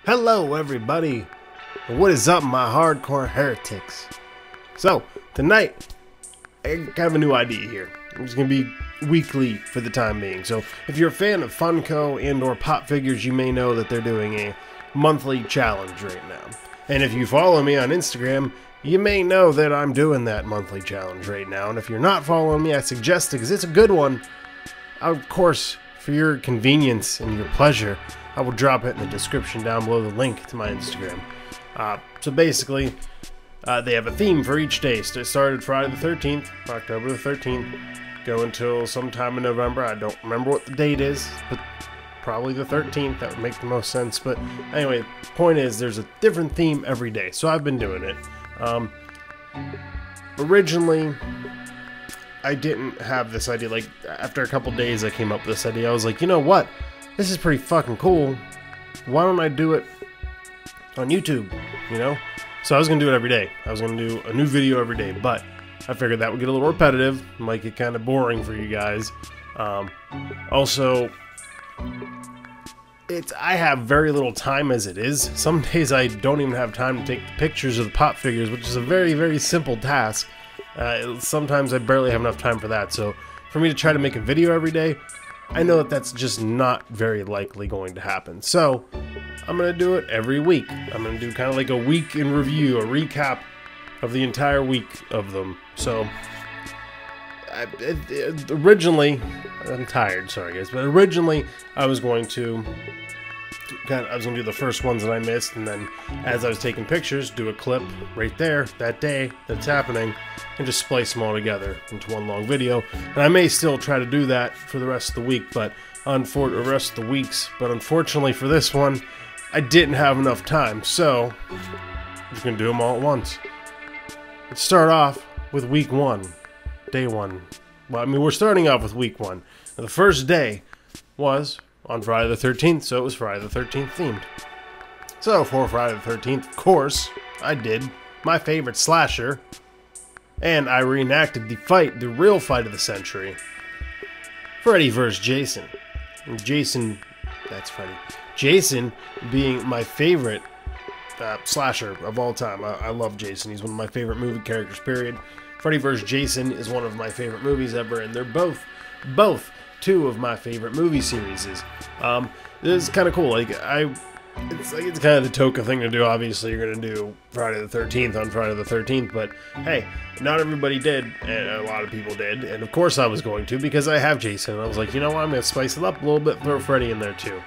Hello everybody, what is up my hardcore heretics? So, tonight, I have a new idea here. It's going to be weekly for the time being. So, if you're a fan of Funko and or pop figures, you may know that they're doing a monthly challenge right now. And if you follow me on Instagram, you may know that I'm doing that monthly challenge right now. And if you're not following me, I suggest it because it's a good one. Of course, for your convenience and your pleasure, I will drop it in the description down below, the link to my Instagram. So basically, they have a theme for each day. So it started Friday the 13th, October the 13th, go until sometime in November. I don't remember what the date is, but probably the 13th. That would make the most sense. But anyway, the point is there's a different theme every day. So I've been doing it. Originally, I didn't have this idea. Like, after a couple days I came up with this idea. I was like, you know what? This is pretty fucking cool. Why don't I do it on YouTube, you know? So I was going to do it every day. I was going to do a new video every day, but I figured that would get a little repetitive, might get kind of boring for you guys. Also, I have very little time as it is. Some days I don't even have time to take pictures of the pop figures, which is a very, very simple task. Sometimes I barely have enough time for that. So for me to try to make a video every day, I know that that's just not very likely going to happen. So I'm going to do it every week. I'm going to do kind of like a week in review, a recap of the entire week of them. So originally, I'm tired, sorry guys, but originally I was going to do the first ones that I missed, and then as I was taking pictures, do a clip right there, that day, that's happening, and just splice them all together into one long video. And I may still try to do that for the rest of the week, but unfortunately for this one, I didn't have enough time, so I'm just going to do them all at once. Let's start off with week one, day one. Well, I mean, we're starting off with week one. Now, the first day was on Friday the 13th, so it was Friday the 13th themed. So for Friday the 13th, of course, I did my favorite slasher, and I reenacted the real fight of the century, Freddy vs. Jason. And that's Freddy. Jason being my favorite slasher of all time. I love Jason. He's one of my favorite movie characters, period. Freddy vs. Jason is one of my favorite movies ever, and they're both two of my favorite movie series. This is kind of cool. It's kind of the token thing to do. Obviously, you're going to do Friday the 13th on Friday the 13th, but hey, not everybody did, and a lot of people did, and of course I was going to, because I have Jason, and I was like, you know what, I'm going to spice it up a little bit, throw Freddy in there too.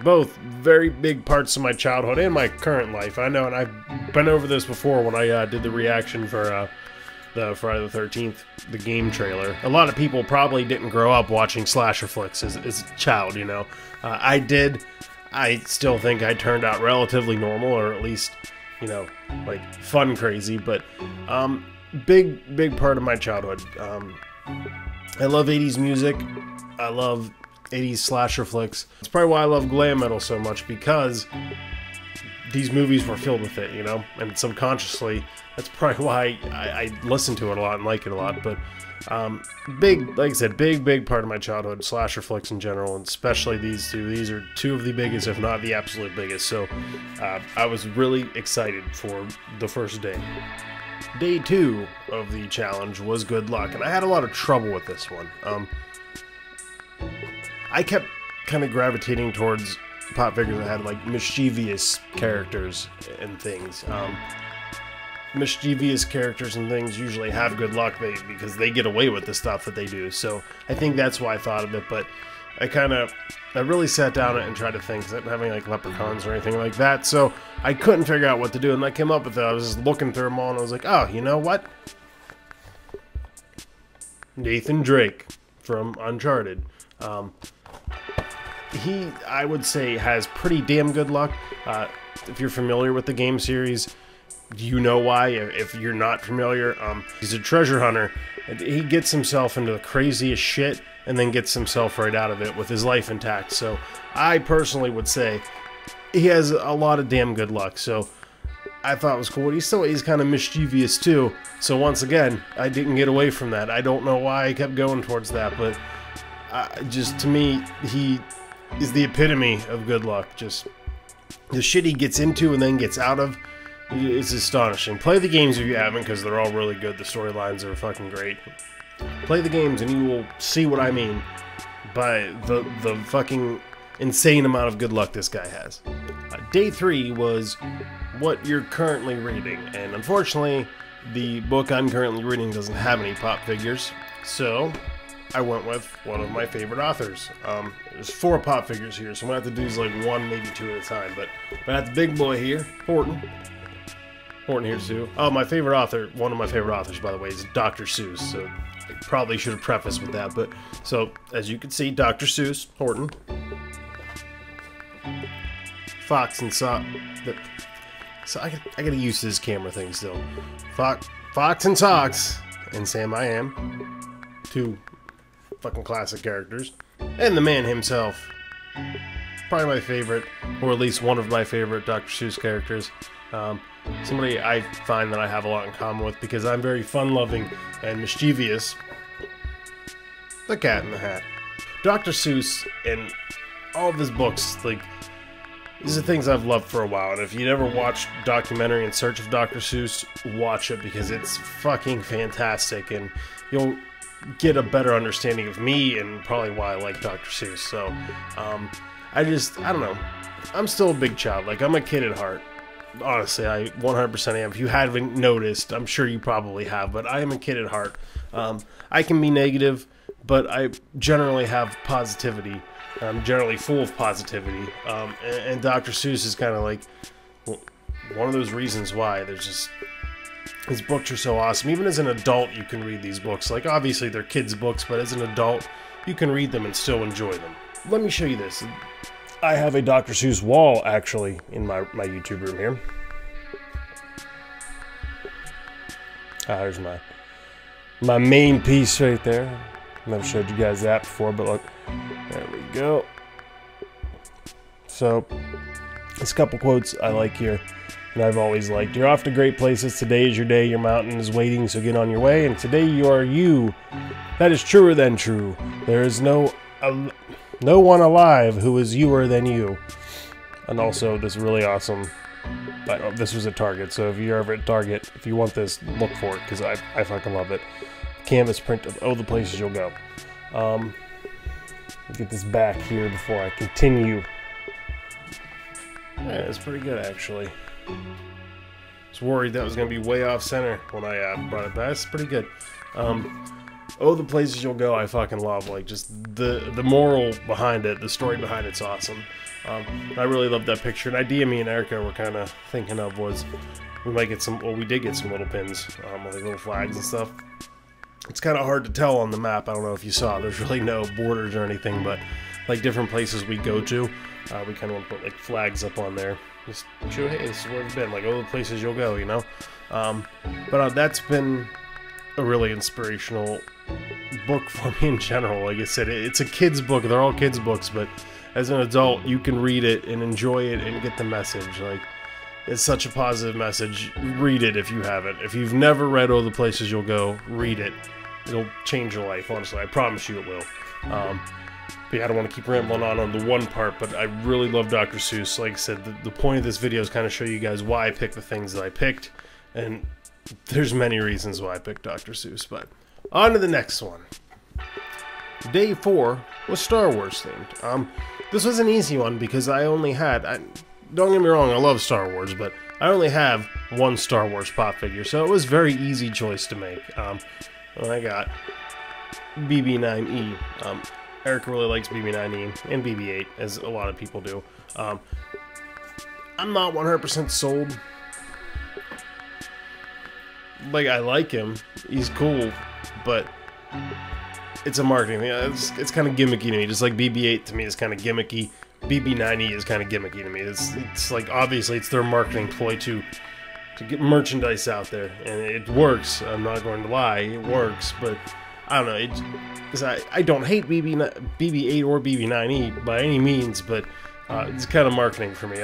Both very big parts of my childhood and my current life. I know, and I've been over this before when I did the reaction for the Friday the 13th, the game trailer. A lot of people probably didn't grow up watching slasher flicks as a child, you know. I did. I still think I turned out relatively normal, or at least, you know, like fun crazy, but big part of my childhood. I love 80s music. I love 80s slasher flicks. It's probably why I love glam metal so much, because these movies were filled with it, you know, and subconsciously that's probably why I listen to it a lot and like it a lot. But like I said, big part of my childhood, slasher flicks in general, and especially these two. These are two of the biggest, if not the absolute biggest. So I was really excited for the first day. Day two of the challenge was Good Luck, and I had a lot of trouble with this one. I kept kind of gravitating towards pop figures that had like mischievous characters and things. Mischievous characters and things usually have good luck because they get away with the stuff that they do. So I think that's why I thought of it. But I really sat down and tried to think, because I didn't have any like leprechauns or anything like that. So I couldn't figure out what to do, and I came up with it. I was just looking through them all, and I was like, oh, you know what? Nathan Drake from Uncharted. He, I would say, has pretty damn good luck. If you're familiar with the game series, you know why. If you're not familiar, he's a treasure hunter. He gets himself into the craziest shit and then gets himself right out of it with his life intact. So I personally would say he has a lot of damn good luck. So I thought it was cool. He's kind of mischievous too. So once again, I didn't get away from that. I don't know why I kept going towards that, but just to me, is the epitome of good luck. Just the shit he gets into and then gets out of, it's astonishing. Play the games if you haven't, because they're all really good. The storylines are fucking great. Play the games and you will see what I mean by the fucking insane amount of good luck this guy has. Day 3 was what you're currently reading, and unfortunately the book I'm currently reading doesn't have any pop figures, so I went with one of my favorite authors. There's 4 pop figures here, so I'm gonna have to do these like 1, maybe 2 at a time, but I got the big boy here, Horton here too. Oh, my favorite author, one of my favorite authors, by the way, is Dr. Seuss, so I probably should have prefaced with that, but so as you can see, Dr. Seuss, Horton, Fox and Sock. So I gotta use this camera thing still. Fox and Socks and Sam I Am, 2 fucking classic characters, and the man himself, probably my favorite, or at least one of my favorite Dr. Seuss characters. Somebody I find that I have a lot in common with because I'm very fun-loving and mischievous. The Cat in the Hat. Dr. Seuss and all of his books, like, these are things I've loved for a while, and if you never watched documentary In Search of Dr. Seuss, watch it because it's fucking fantastic, and you'll get a better understanding of me and probably why I like Dr. Seuss. So, I don't know. I'm still a big child. Like, I'm a kid at heart. Honestly, I 100% am. If you haven't noticed, I'm sure you probably have, but I am a kid at heart. I can be negative, but I generally have positivity. I'm generally full of positivity. And Dr. Seuss is kind of like one of those reasons why. There's just... his books are so awesome. Even as an adult, you can read these books. Like, obviously, they're kids' books, but as an adult, you can read them and still enjoy them. Let me show you this. I have a Dr. Seuss wall, actually, in my YouTube room here. There's my main piece right there. Never showed you guys that before, but look. There we go. So, there's a couple quotes I like here, and I've always liked. You're off to great places. Today is your day. Your mountain is waiting, so get on your way. And today you are you. That is truer than true. There is no one alive who is youer than you. And also, this really awesome... this was at Target, so if you're ever at Target, if you want this, look for it, because I fucking love it. Canvas print of Oh, the Places You'll Go. Get this back here before I continue. Yeah, it's pretty good, actually. I was worried that was going to be way off center when I brought it back. It's pretty good. Oh, the Places You'll Go, I fucking love. Like, just the moral behind it, the story behind it's awesome. I really love that picture. An idea me and Erica were kind of thinking of was we might get some, well, we did get some little pins, like little flags and stuff. It's kind of hard to tell on the map. I don't know if you saw. There's really no borders or anything, but like different places we go to, we kind of want to put like flags up on there. Just show, hey, this is where we've been. Like, oh, the places you'll go, you know? But that's been a really inspirational book for me in general. Like I said, it's a kid's book. They're all kids' books, but as an adult, you can read it and enjoy it and get the message. Like, it's such a positive message. Read it if you haven't. If you've never read Oh, the Places You'll Go, read it. It'll change your life, honestly. I promise you it will. But yeah, I don't want to keep rambling on the one part, but I really love Dr. Seuss. Like I said, the point of this video is kind of show you guys why I picked the things that I picked, and there's many reasons why I picked Dr. Seuss, but on to the next one. Day 4 was Star Wars themed. This was an easy one because I only had... don't get me wrong, I love Star Wars, but I only have one Star Wars pop figure, so it was a very easy choice to make. I got BB-9E. Erica really likes BB-9E and BB-8, as a lot of people do. I'm not 100% sold. Like, I like him. He's cool, but it's a marketing thing. It's kind of gimmicky to me. Just like BB-8 to me is kind of gimmicky. BB-9E is kind of gimmicky to me. It's like, obviously, it's their marketing ploy to get merchandise out there, and it works. I'm not going to lie, it works, but I don't know. I don't hate BB-8 or BB-9E by any means, but it's kind of marketing for me.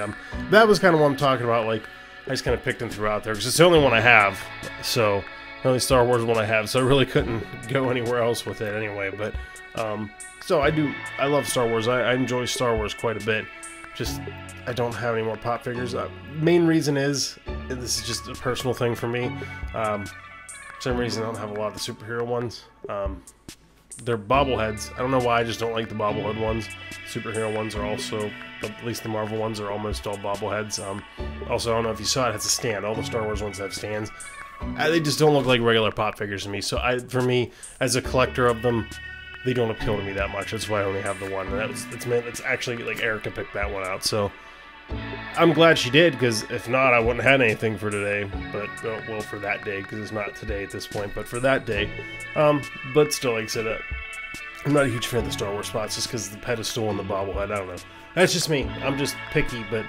That was kind of what I'm talking about. Like, I just kind of picked them throughout there because it's the only one I have. So the only Star Wars one I have, so I really couldn't go anywhere else with it anyway. But so I love Star Wars. I enjoy Star Wars quite a bit. Just I don't have any more pop figures. Main reason is this is just a personal thing for me. For some reason I don't have a lot of the superhero ones. They're bobbleheads. I don't know why, I just don't like the bobblehead ones. Superhero ones are also, at least the Marvel ones are almost all bobbleheads. Also, I don't know if you saw it, it has a stand. All the Star Wars ones have stands. They just don't look like regular pop figures to me. So for me, as a collector of them, they don't appeal to me that much. That's why I only have the one. And it's actually like Erica picked that one out. So I'm glad she did, because if not, I wouldn't have had anything for today. But well, for that day, because it's not today at this point, but for that day. But still, like I said, I'm not a huge fan of the Star Wars spots, just because of the pedestal and the bobblehead. I don't know. That's just me. I'm just picky, but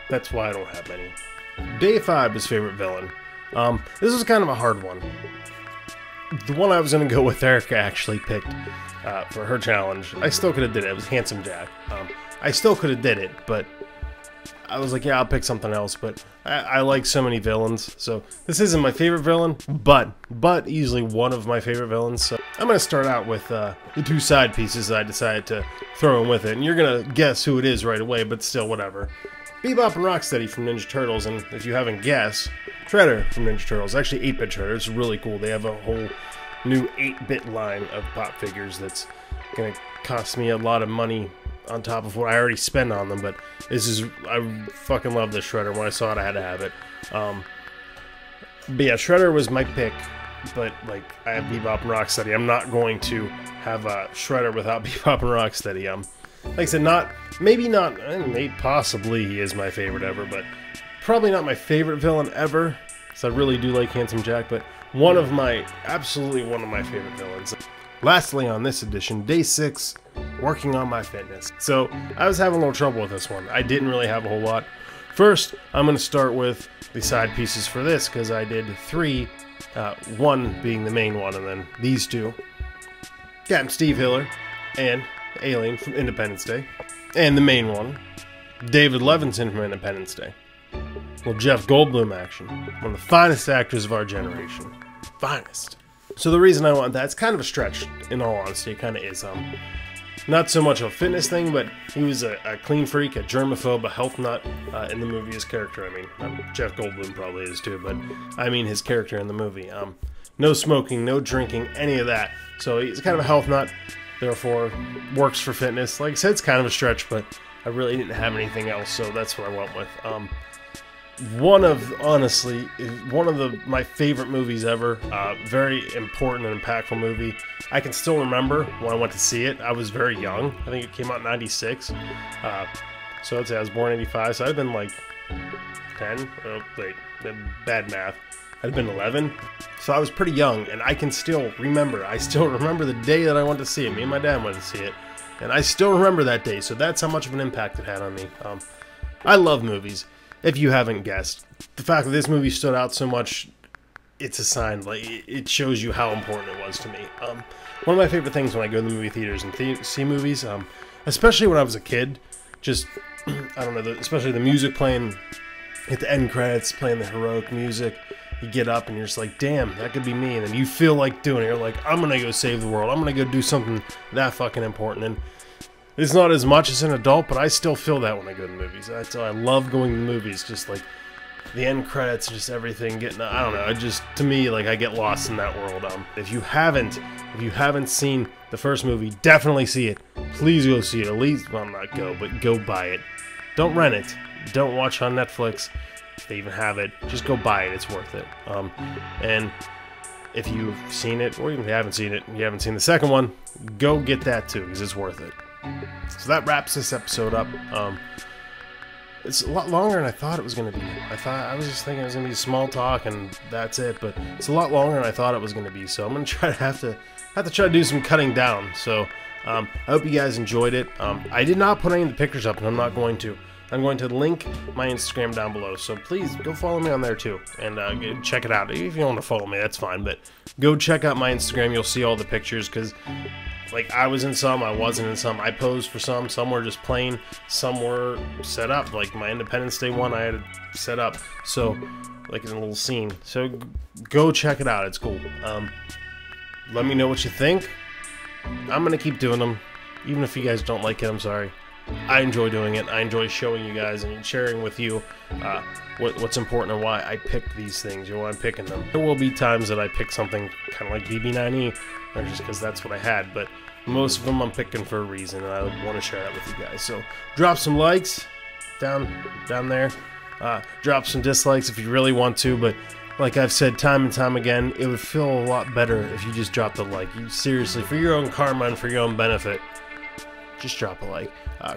that's why I don't have many. Day 5 is favorite villain. This was kind of a hard one. The one I was going to go with, Erica actually picked for her challenge. I still could have did it. It was Handsome Jack. I still could have did it, but I was like, yeah, I'll pick something else. But I like so many villains, so this isn't my favorite villain, but easily one of my favorite villains. So I'm going to start out with the 2 side pieces that I decided to throw in with it, and you're going to guess who it is right away, but still, whatever. Bebop and Rocksteady from Ninja Turtles, and if you haven't guessed, Shredder from Ninja Turtles. Actually, 8-bit Shredder. It's really cool. They have a whole new 8-bit line of pop figures that's going to cost me a lot of money on top of what I already spent on them, but I fucking love this Shredder. When I saw it, I had to have it. But yeah, Shredder was my pick, but like, I have Bebop and Rocksteady. I'm not going to have a Shredder without Bebop and Rocksteady. Like I said, maybe possibly he is my favorite ever, but probably not my favorite villain ever, because I really do like Handsome Jack, but absolutely one of my favorite villains. Lastly on this edition, Day 6, working on my fitness. So, I was having a little trouble with this one. I didn't really have a whole lot. First, I'm going to start with the side pieces for this, because I did 3, 1 being the main one, and then these 2. Captain Steve Hiller, and Alien from Independence Day, and the main one, David Levinson from Independence Day. Well, Jeff Goldblum action. One of the finest actors of our generation. Finest. So the reason I want that, it's kind of a stretch, in all honesty. It kind of is. Not so much a fitness thing, but he was a clean freak, a germaphobe, a health nut in the movie. His character, I mean, Jeff Goldblum probably is too, but I mean his character in the movie. No smoking, no drinking, any of that. So he's kind of a health nut, therefore works for fitness. Like I said, it's kind of a stretch, but I really didn't have anything else, so that's what I went with. One of my favorite movies ever. Very important and impactful movie. I can still remember when I went to see it. I was very young. I think it came out in '96. So I'd say I was born in '85. So I'd been like 10. Oh, wait, bad math. I'd been 11. So I was pretty young, and I can still remember. I still remember the day that I went to see it. Me and my dad went to see it, and I still remember that day. So that's how much of an impact it had on me. I love movies. If you haven't guessed, the fact that this movie stood out so much, it's a sign. Like, it shows you how important it was to me. One of my favorite things when I go to the movie theaters and see movies, especially when I was a kid, just, I don't know, especially the music playing at the end credits, playing the heroic music. You get up and you're just like, damn, that could be me. And then you feel like doing it. You're like, I'm going to go save the world. I'm going to go do something that fucking important. And it's not as much as an adult, but I still feel that when I go to the movies. That's why I love going to the movies. Just like the end credits, just everything getting, I don't know, it just, to me, like, I get lost in that world. If you haven't seen the first movie, definitely see it. Please go see it. At least, well, not go, but go buy it. Don't rent it. Don't watch on Netflix. If they even have it, just go buy it. It's worth it. And if you've seen it, or even if you haven't seen it, and you haven't seen the second one, go get that too, because it's worth it. So that wraps this episode up. It's a lot longer than I thought it was going to be. I was just thinking it was going to be small talk and that's it, but it's a lot longer than I thought it was going to be. So I'm going to have to try to do some cutting down. So I hope you guys enjoyed it. I did not put any of the pictures up, and I'm not going to. I'm going to link my Instagram down below, so please go follow me on there too, and check it out. If you don't want to follow me, that's fine, but go check out my Instagram. You'll see all the pictures, because like, I was in some, I wasn't in some. I posed for some were just plain, some were set up. Like my Independence Day one, I had it set up, so like in a little scene. So go check it out, it's cool. Let me know what you think. I'm gonna keep doing them, even if you guys don't like it. I'm sorry. I enjoy doing it. I enjoy showing you guys and sharing with you what's important and why I pick these things, why I'm picking them. There will be times that I pick something kind of like BB9E, or just because that's what I had, but most of them I'm picking for a reason, and I want to share that with you guys. So drop some likes down there. Drop some dislikes if you really want to, but like I've said time and time again, it would feel a lot better if you just dropped a like. Seriously, for your own karma and for your own benefit, just drop a like.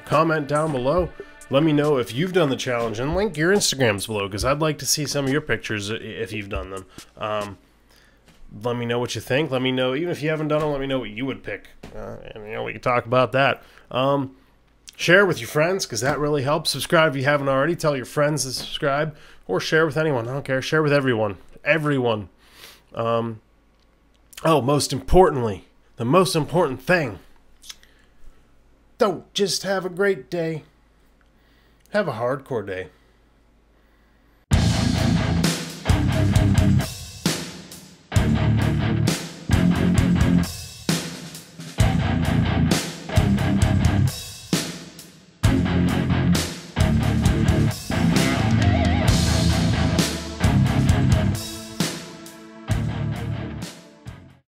Comment down below. Let me know if you've done the challenge, and link your Instagrams below, because I'd like to see some of your pictures if you've done them. Let me know what you think. Let me know, even if you haven't done them, let me know what you would pick. And you know, we can talk about that. Share with your friends, because that really helps. Subscribe if you haven't already. Tell your friends to subscribe, or share with anyone. I don't care. Share with everyone. Everyone. Oh, most importantly, the most important thing. Don't just have a great day. Have a hardcore day.